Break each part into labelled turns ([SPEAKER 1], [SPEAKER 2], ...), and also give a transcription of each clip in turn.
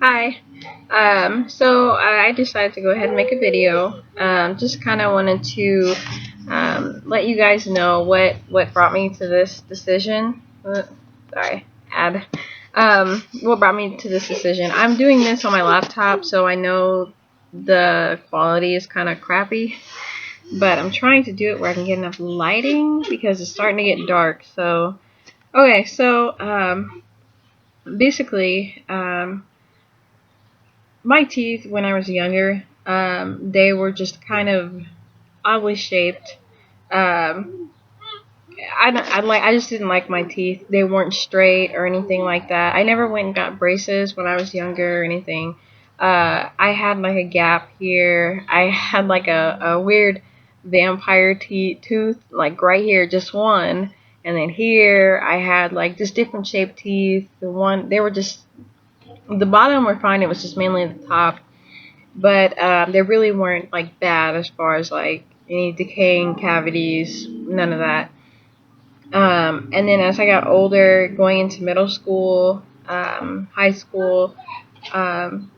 [SPEAKER 1] Hi. So I decided to go ahead and make a video. Just kind of wanted to let you guys know what brought me to this decision. Sorry, ad. What brought me to this decision? I'm doing this on my laptop, so I know the quality is kind of crappy, but I'm trying to do it where I can get enough lighting because it's starting to get dark. So, okay, so basically, my teeth when I was younger, they were just kind of oddly shaped. Um, I just didn't like my teeth. They weren't straight or anything like that. I never went and got braces when I was younger or anything. I had like a gap here. I had like a weird vampire tooth, like right here, just one. And then here I had like just different shaped teeth. They were just, the bottom were fine. It was just mainly the top, but they really weren't like bad as far as like any decaying cavities, none of that. And then as I got older, going into middle school, high school, um,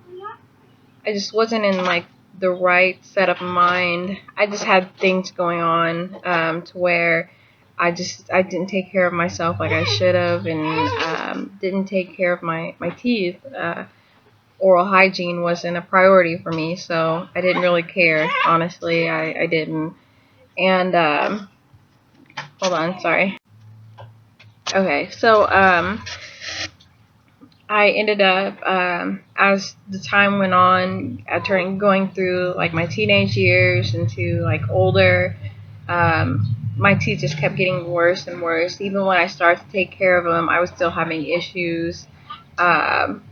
[SPEAKER 1] I just wasn't in like the right set of mind. I just had things going on to where I didn't take care of myself like I should have, and didn't take care of my teeth. Oral hygiene wasn't a priority for me, so I didn't really care. Honestly, I didn't. And hold on, sorry. Okay, so I ended up as the time went on, I turned going through like my teenage years into like older. My teeth just kept getting worse and worse. Even when I started to take care of them, I was still having issues. Um,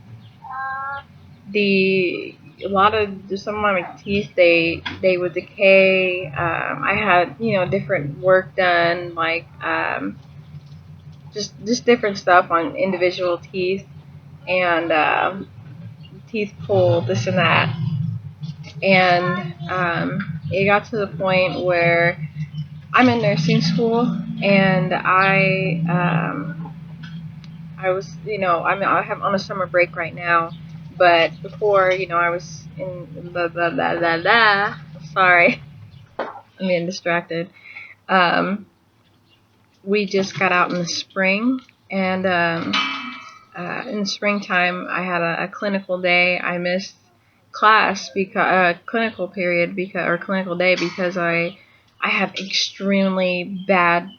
[SPEAKER 1] the a lot of some of my teeth they would decay. I had different work done, like just different stuff on individual teeth, and teeth pulled, this and that. And it got to the point where I'm in nursing school, and I was, I'm on a summer break right now, but before, I was in blah blah blah blah blah. Sorry, I'm getting distracted. Um, we just got out in the spring, and in the springtime, I had a clinical day. I missed class because clinical period because or clinical day because I had extremely bad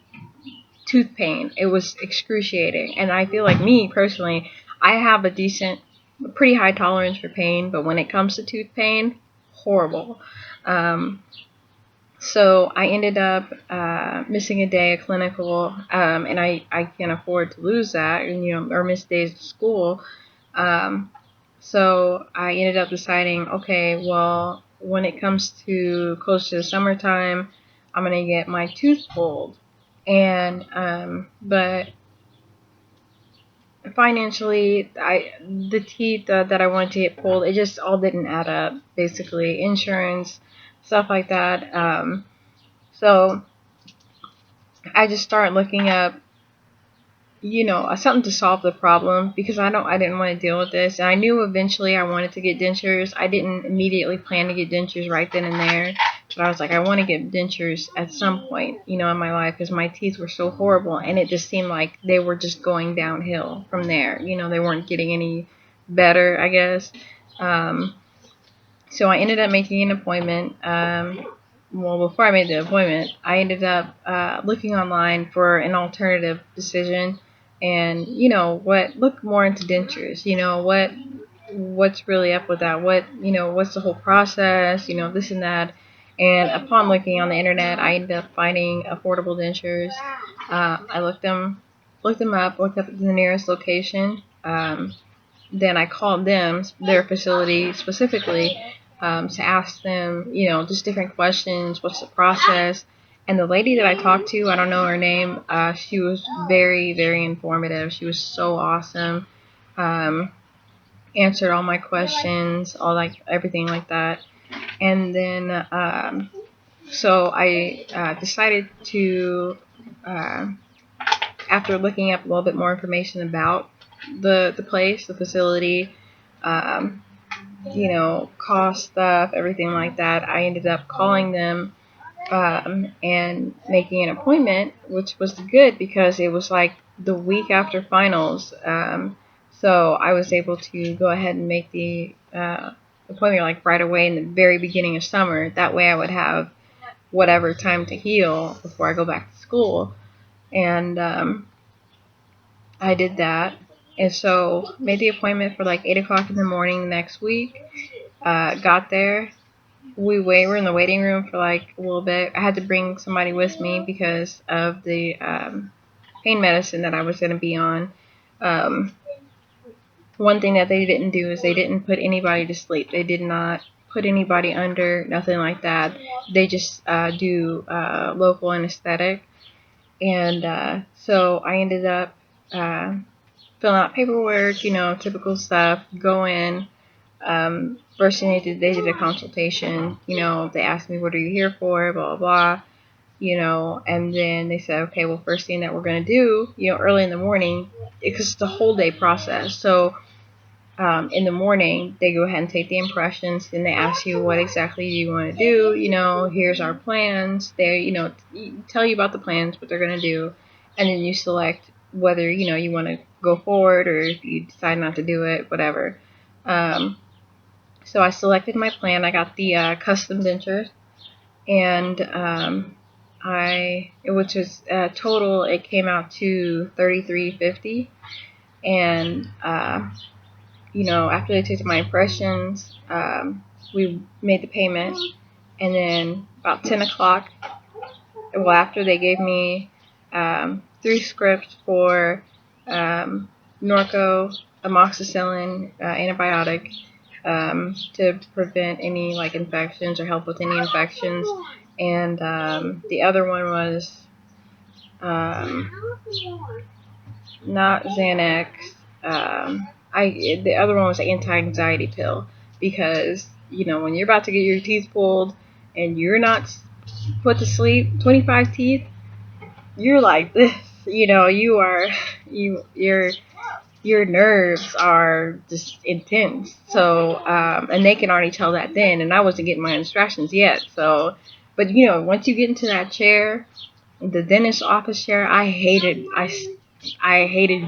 [SPEAKER 1] tooth pain. It was excruciating, and I feel like me personally, I have pretty high tolerance for pain, but when it comes to tooth pain, horrible. Um, so I ended up missing a day of clinical, and I can't afford to lose that, and or miss days of school. Um, so I ended up deciding, okay, well, when it comes to close to the summertime, I'm gonna get my tooth pulled, and but financially, the teeth that I wanted to get pulled, it just all didn't add up. Basically, insurance, stuff like that. So I just started looking up, something to solve the problem because I didn't want to deal with this. And I knew eventually I wanted to get dentures. I didn't immediately plan to get dentures right then and there, but I was like, I want to get dentures at some point, in my life because my teeth were so horrible, and it just seemed like they were just going downhill from there. They weren't getting any better, I guess. Um, so I ended up making an appointment. Well, before I made the appointment, I ended up looking online for an alternative decision, and look more into dentures. What's really up with that? What's the whole process? This and that. And upon looking on the internet, I ended up finding affordable dentures. I looked them up, looked up the nearest location. Then I called their facility specifically, to ask them, just different questions. What's the process? And the lady that I talked to, I don't know her name. She was very, very informative. She was so awesome. Um, Answered all my questions, all like everything like that. And then, so I decided to, uh, after looking up a little bit more information about the place, the facility, um, cost stuff, everything like that. I ended up calling them and making an appointment, which was good because it was like the week after finals. So I was able to go ahead and make the appointment like right away in the very beginning of summer. That way I would have whatever time to heal before I go back to school. And I did that. And so made the appointment for like 8 o'clock in the morning next week. Got there. We were in the waiting room for like a little bit. I had to bring somebody with me because of the pain medicine that I was going to be on. One thing that they didn't do is they didn't put anybody to sleep. They did not put anybody under, nothing like that. They just do local anesthetic. And so I ended up filling out paperwork, typical stuff, go in. First thing they did a consultation. They asked me, what are you here for, blah, blah, blah. And then they said, okay, well, first thing that we're going to do, early in the morning, because it's a whole day process. So in the morning, they go ahead and take the impressions, then they ask you what exactly you want to do. Here's our plans. They, tell you about the plans, what they're going to do, and then you select whether, you want to go forward or if you decide not to do it, whatever. So I selected my plan. I got the custom dentures, and which was total. It came out to $33.50, and after they took my impressions, we made the payment, and then about 10 o'clock, well, after they gave me 3 scripts for Norco, amoxicillin, antibiotic, to prevent any like infections or help with any infections, and the other one was not Xanax. The other one was an anti-anxiety pill because when you're about to get your teeth pulled and you're not put to sleep, 25 teeth, you're like this. You are your nerves are just intense. So and they can already tell that then. And I wasn't getting my instructions yet. So, but once you get into that chair, the dentist office chair, I hated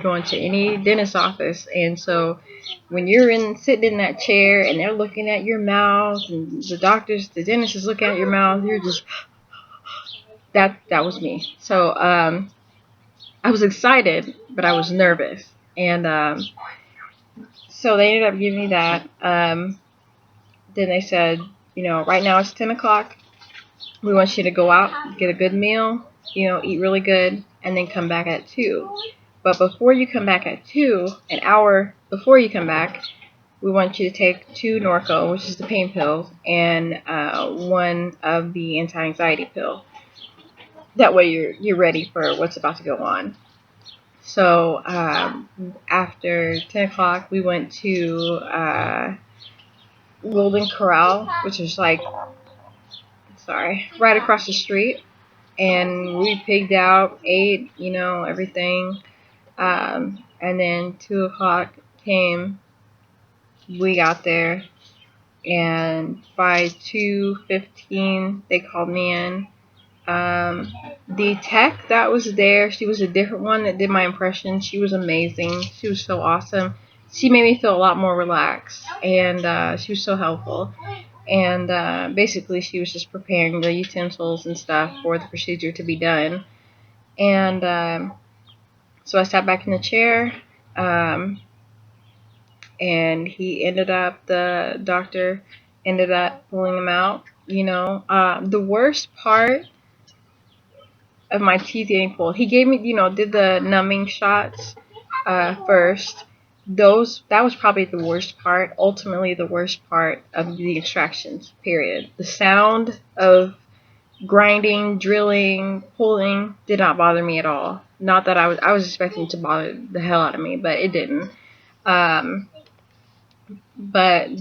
[SPEAKER 1] going to any dentist office. And so when you're sitting in that chair and they're looking at your mouth and the dentist is looking at your mouth, you're just, that was me. So I was excited, but I was nervous. And so they ended up giving me that. Then they said, right now it's 10 o'clock. We want you to go out, get a good meal, eat really good, and then come back at 2. But before you come back at 2, an hour before you come back, we want you to take 2 Norco, which is the pain pills, and 1 of the anti-anxiety pill. That way you're ready for what's about to go on. So after 10 o'clock, we went to Golden Corral, which is right across the street. And we pigged out, ate, everything. And then 2 o'clock came. We got there, and by 2:15 they called me in. The tech that was there, she was a different one that did my impression. She was amazing. She was so awesome. She made me feel a lot more relaxed, and she was so helpful. And basically, she was just preparing the utensils and stuff for the procedure to be done. And so I sat back in the chair, and the doctor ended up pulling him out. The worst part of my teeth getting pulled, he gave me, did the numbing shots first. That was probably the worst part, ultimately the worst part of the extractions, period. The sound of grinding, drilling, pulling did not bother me at all. Not that I was expecting it to bother the hell out of me, but it didn't. But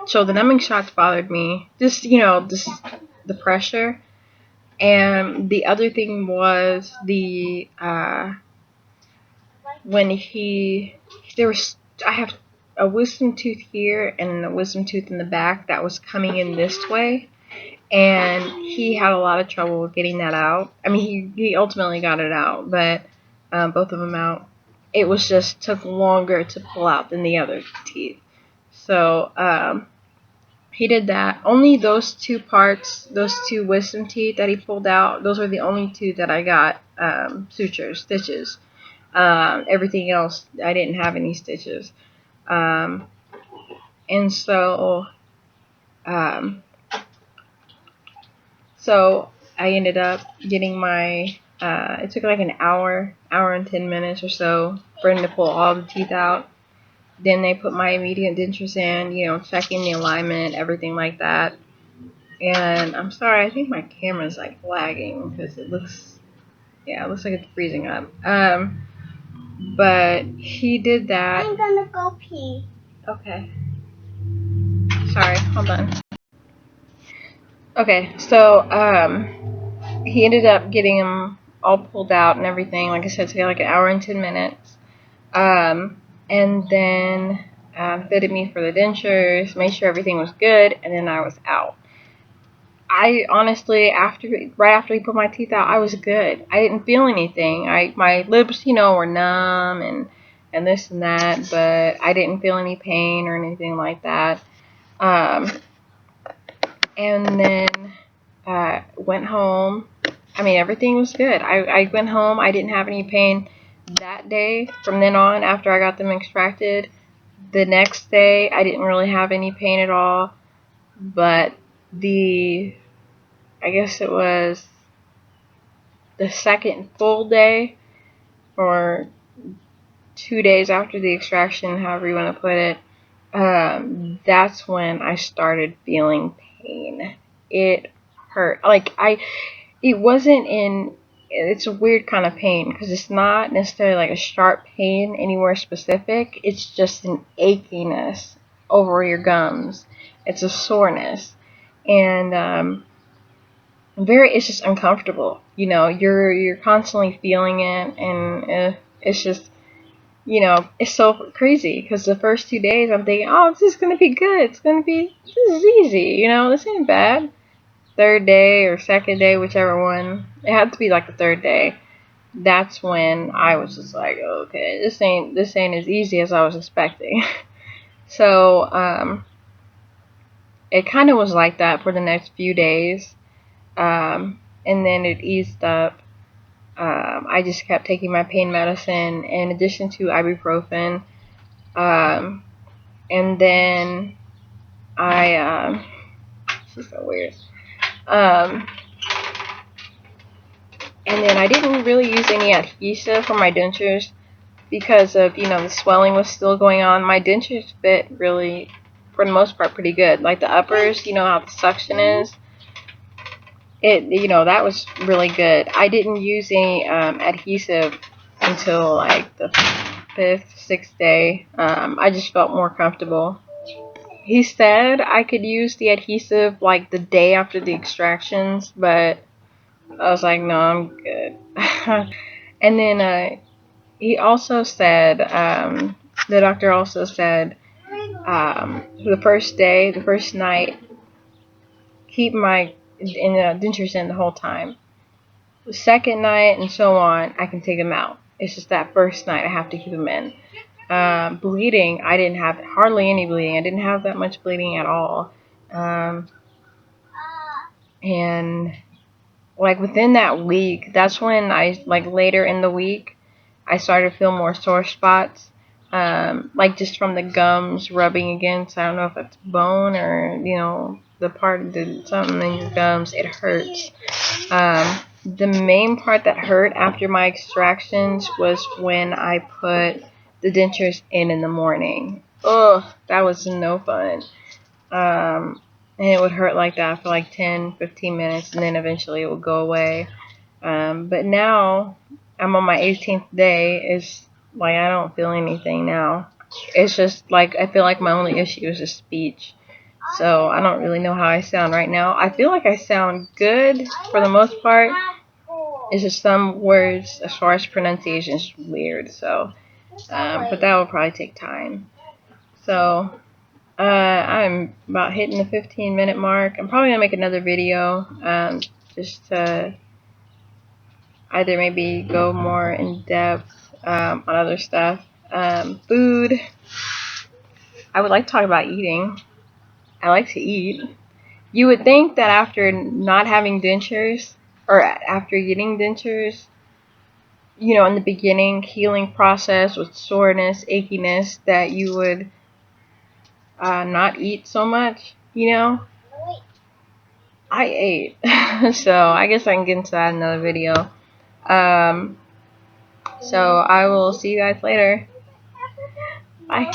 [SPEAKER 1] so the numbing shots bothered me. Just the pressure. And the other thing was when I have a wisdom tooth here and a wisdom tooth in the back that was coming in this way, and he had a lot of trouble getting that out. I mean, he ultimately got it out, but both of them out. It was just took longer to pull out than the other teeth. So he did that. Only those two parts, those two wisdom teeth that he pulled out, those were the only two that I got sutures, stitches. Everything else, I didn't have any stitches. And so, so I ended up getting my, it took like an hour and 10 minutes or so for him to pull all the teeth out. Then they put my immediate dentures in, you know, checking the alignment, everything like that. And I'm sorry, I think my camera's like lagging because it looks, yeah, it looks like it's freezing up. But he did that.
[SPEAKER 2] I'm gonna go pee.
[SPEAKER 1] Okay. Sorry, hold on. Okay, so he ended up getting them all pulled out and everything. Like I said, it took like an hour and 10 minutes. And then fitted me for the dentures, made sure everything was good, and then I was out. I honestly, right after he put my teeth out, I was good. I didn't feel anything. My lips, you know, were numb and this and that, but I didn't feel any pain or anything like that. And then went home. I mean, everything was good. I went home. I didn't have any pain that day. From then on, after I got them extracted, the next day I didn't really have any pain at all. But I guess it was the second full day or 2 days after the extraction, however you want to put it, that's when I started feeling pain. It hurt. It's a weird kind of pain because it's not necessarily like a sharp pain anywhere specific. It's just an achiness over your gums. It's a soreness. And it's just uncomfortable. You know, you're constantly feeling it, and it's just, you know, it's so crazy because the first 2 days I'm thinking, oh, this is gonna be good. This is easy. You know, this ain't bad. Third day or second day, whichever one. It had to be like the third day. That's when I was just like, okay, this ain't as easy as I was expecting. So it kind of was like that for the next few days. And then it eased up. I just kept taking my pain medicine in addition to ibuprofen. And then this is so weird. And then I didn't really use any adhesive for my dentures because of, you know, the swelling was still going on. My dentures fit really, for the most part, pretty good. Like the uppers, you know how the suction is. You know, that was really good. I didn't use any adhesive until like the 5th, 6th day. I just felt more comfortable. He said I could use the adhesive like the day after the extractions, but I was like, no, I'm good. And then he also said, the doctor also said, the first night, keep my dentures in the whole time. The second night and so on, I can take them out. It's just that first night I have to keep them in. Bleeding, I didn't have hardly any bleeding. I didn't have that much bleeding at all. And like within that week, that's when later in the week, I started to feel more sore spots. Like just from the gums rubbing against, I don't know if it's bone or, you know, the part of something in your gums, it hurts. The main part that hurt after my extractions was when I put the dentures in the morning. Ugh, that was no fun. And it would hurt like that for like 10-15 minutes, and then eventually it would go away. But now I'm on my 18th day. It's like I don't feel anything now. It's just like I feel like my only issue is just speech. So I don't really know how I sound right now. I feel like I sound good for the most part. It's just some words as far as pronunciation is weird. So, but that will probably take time. So I'm about hitting the 15-minute mark. I'm probably gonna make another video, just to either maybe go more in depth on other stuff. Food. I would like to talk about eating. I like to eat. You would think that after not having dentures, or after getting dentures, you know, in the beginning, healing process with soreness, achiness, that you would not eat so much, you know. I ate. So I guess I can get into that in another video. So I will see you guys later. Bye.